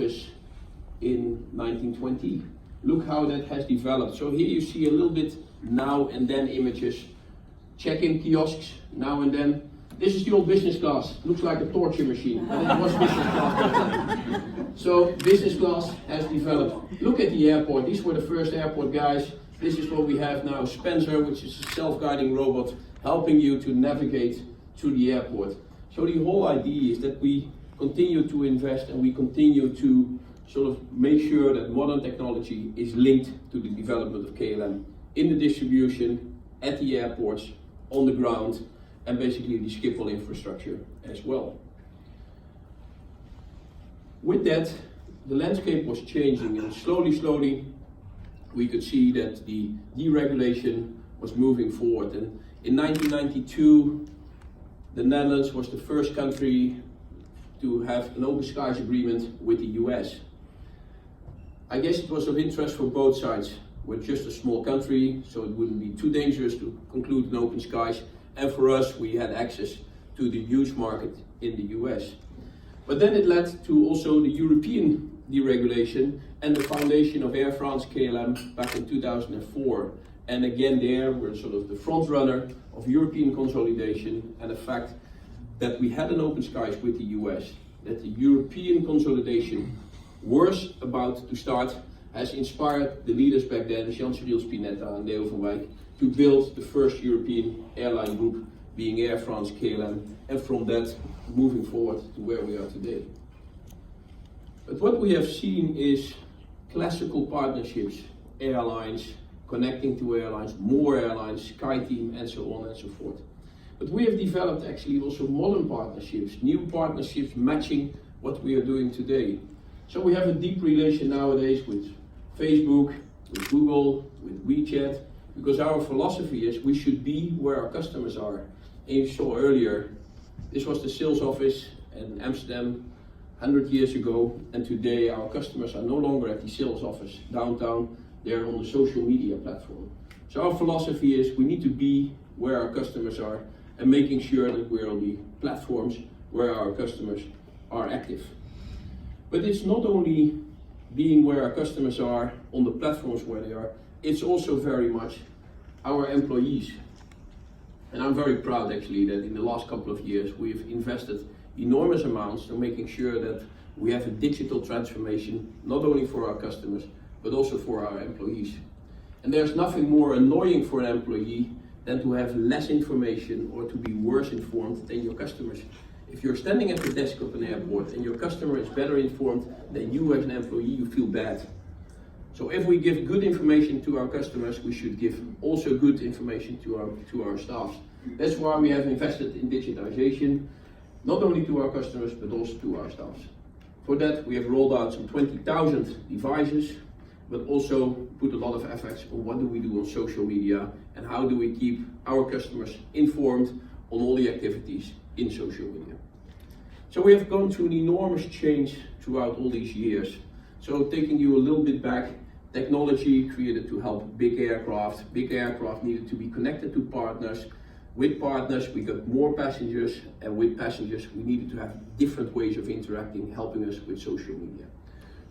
office in 1920. Look how that has developed. So here you see a little bit now and then images. Check-in kiosks now and then. This is the old business class. Looks like a torture machine, but it was business class. So business class has developed. Look at the airport. These were the first airport guys. This is what we have now. Spencer, which is a self-guiding robot, helping you to navigate through the airport. So the whole idea is that we continue to invest and we continue to sort of make sure that modern technology is linked to the development of KLM in the distribution, at the airports, on the ground, and basically the Schiphol infrastructure as well. With that, the landscape was changing, and slowly we could see that the deregulation was moving forward. And in 1992, the Netherlands was the first country to have an open skies agreement with the US. I guess it was of interest for both sides. We're just a small country, so it wouldn't be too dangerous to conclude an open skies. And for us, we had access to the huge market in the US. But then it led to also the European deregulation and the foundation of Air France KLM back in 2004. And again there, we're sort of the front runner of European consolidation, and the fact that we had an open skies with the US, that the European consolidation was about to start, has inspired the leaders back then, Jean-Cyril Spinetta and Leo van Wijk, to build the first European airline group, being Air France KLM, and from that moving forward to where we are today. But what we have seen is classical partnerships, airlines, connecting to airlines, more airlines, SkyTeam, and so on and so forth. But we have developed actually also modern partnerships, new partnerships matching what we are doing today. So we have a deep relation nowadays with Facebook, with Google, with WeChat, because our philosophy is we should be where our customers are. And you saw earlier, this was the sales office in Amsterdam 100 years ago, and today our customers are no longer at the sales office downtown, they're on the social media platform. So our philosophy is we need to be where our customers are and making sure that we're on the platforms where our customers are active. But it's not only being where our customers are on the platforms where they are, it's also very much our employees. And I'm very proud actually that in the last couple of years we've invested enormous amounts to making sure that we have a digital transformation, not only for our customers, but also for our employees. And there's nothing more annoying for an employee than to have less information or to be worse informed than your customers. If you're standing at the desk of an airport and your customer is better informed than you as an employee, you feel bad. So if we give good information to our customers, we should give also good information to our staff. That's why we have invested in digitization, not only to our customers, but also to our staff. For that, we have rolled out some 20,000 devices, but also put a lot of efforts on what do we do on social media and how do we keep our customers informed on all the activities in social media. So we have gone through an enormous change throughout all these years. So taking you a little bit back, technology created to help big aircraft. Big aircraft needed to be connected to partners. With partners, we got more passengers, and with passengers, we needed to have different ways of interacting, helping us with social media.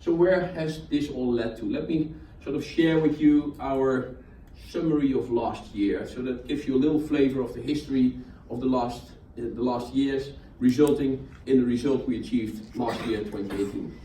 So where has this all led to? Let me sort of share with you our summary of last year. So that gives you a little flavor of the history of the last years, resulting in the result we achieved last year, 2018.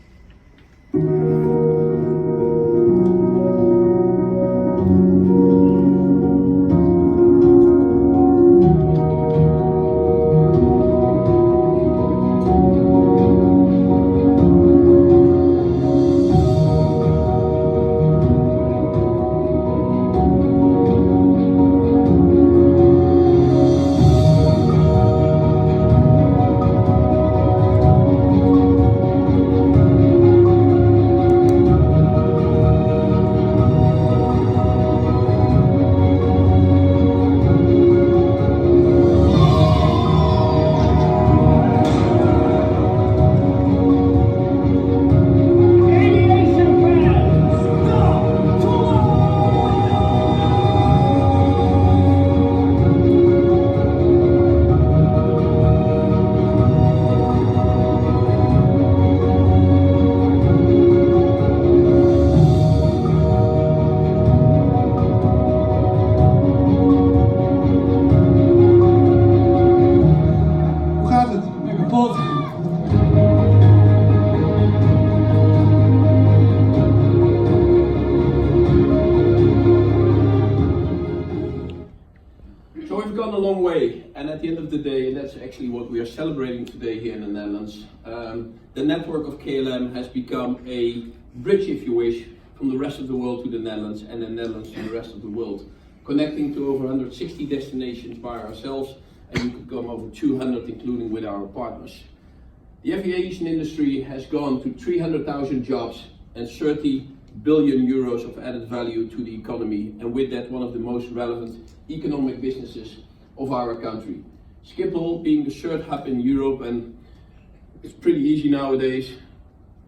actually what we are celebrating today here in the Netherlands. The network of KLM has become a bridge, if you wish, from the rest of the world to the Netherlands, and the Netherlands to the rest of the world, connecting to over 160 destinations by ourselves, and you could come over 200 including with our partners. The aviation industry has gone to 300,000 jobs and 30 billion euros of added value to the economy, and with that one of the most relevant economic businesses of our country. Schiphol being the third hub in Europe, and it's pretty easy nowadays.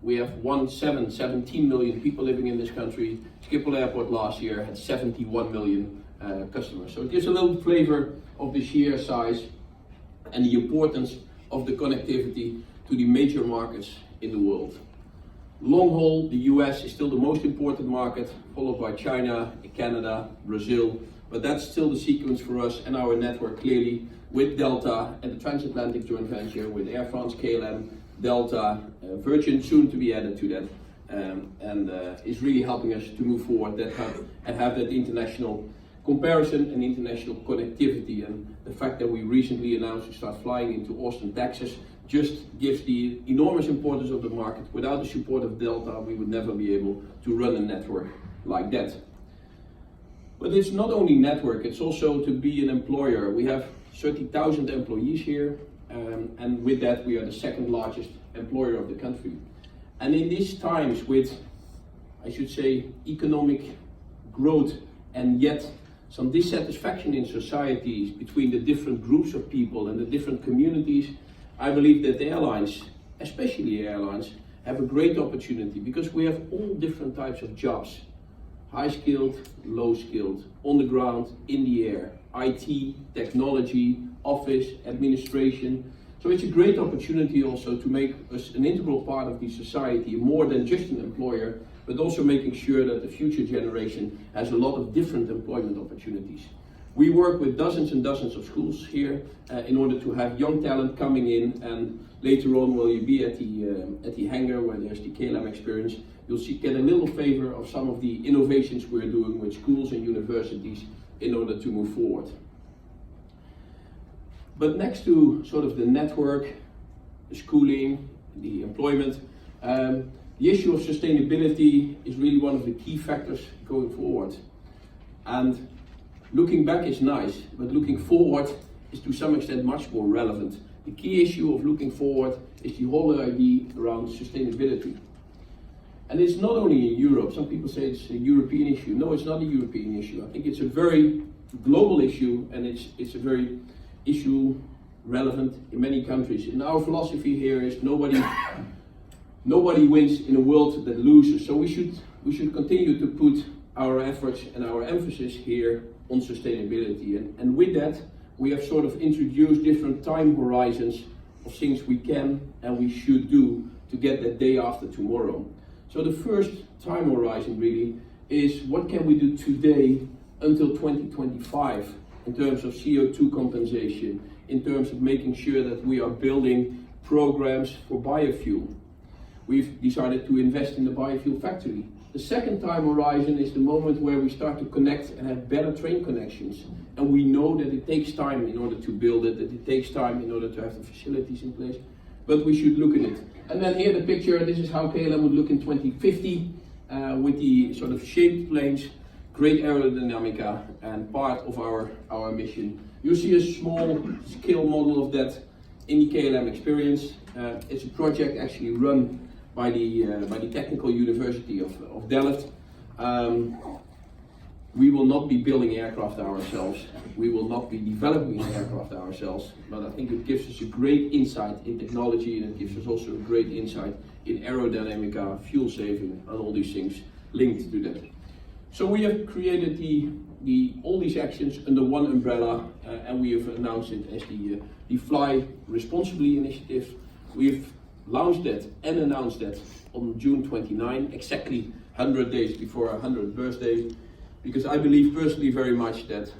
We have 17 million people living in this country. Schiphol Airport last year had 71 million customers. So it gives a little flavor of the sheer size and the importance of the connectivity to the major markets in the world. Long haul, the US is still the most important market, followed by China, Canada, Brazil, but that's still the sequence for us and our network clearly with Delta and the transatlantic joint venture with Air France, KLM, Delta, Virgin soon to be added to that, and is really helping us to move forward that hub and have that international comparison and international connectivity. And the fact that we recently announced to start flying into Austin, Texas, just gives the enormous importance of the market. Without the support of Delta, we would never be able to run a network like that. But it's not only network, it's also to be an employer. We have 30,000 employees here, and with that we are the second largest employer of the country. And in these times with, I should say, economic growth and yet some dissatisfaction in societies between the different groups of people and the different communities, I believe that the airlines, especially airlines, have a great opportunity because we have all different types of jobs. High skilled, low skilled, on the ground, in the air, IT, technology, office, administration. So it's a great opportunity also to make us an integral part of the society, more than just an employer, but also making sure that the future generation has a lot of different employment opportunities. We work with dozens and dozens of schools here in order to have young talent coming in, and later on will you be at the hangar where there's the KLM experience, you'll get a little flavor of some of the innovations we're doing with schools and universities in order to move forward. But next to sort of the network, the schooling, the employment, the issue of sustainability is really one of the key factors going forward. And looking back is nice, but looking forward is to some extent much more relevant. The key issue of looking forward is the whole idea around sustainability. And it's not only in Europe. Some people say it's a European issue. No, it's not a European issue. I think it's a very global issue, and it's a very issue relevant in many countries. And our philosophy here is nobody wins in a world that loses. So we should continue to put our efforts and our emphasis here on sustainability. And with that, we have sort of introduced different time horizons of things we can and we should do to get that day after tomorrow. So the first time horizon really is what can we do today until 2025 in terms of CO2 compensation, in terms of making sure that we are building programs for biofuel. We've decided to invest in the biofuel factory. The second time horizon is the moment where we start to connect and have better train connections. And we know that it takes time in order to build it, that it takes time in order to have the facilities in place, but we should look at it. And then here the picture, this is how KLM would look in 2050 with the sort of shaped planes, great aerodynamica, and part of our mission. You see a small scale model of that in the KLM experience. It's a project actually run by the Technical University of Delft. We will not be building aircraft ourselves. We will not be developing aircraft ourselves, but I think it gives us a great insight in technology, and it gives us also a great insight in aerodynamica, fuel saving, and all these things linked to that. So we have created all these actions under one umbrella, and we have announced it as the Fly Responsibly initiative. We've launched that and announced that on June 29, exactly 100 days before our 100th birthday, because I believe personally very much that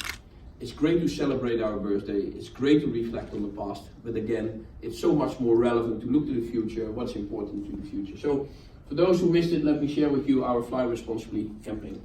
it's great to celebrate our birthday, it's great to reflect on the past, but again, it's so much more relevant to look to the future, what's important to the future. So for those who missed it, let me share with you our Fly Responsibly campaign.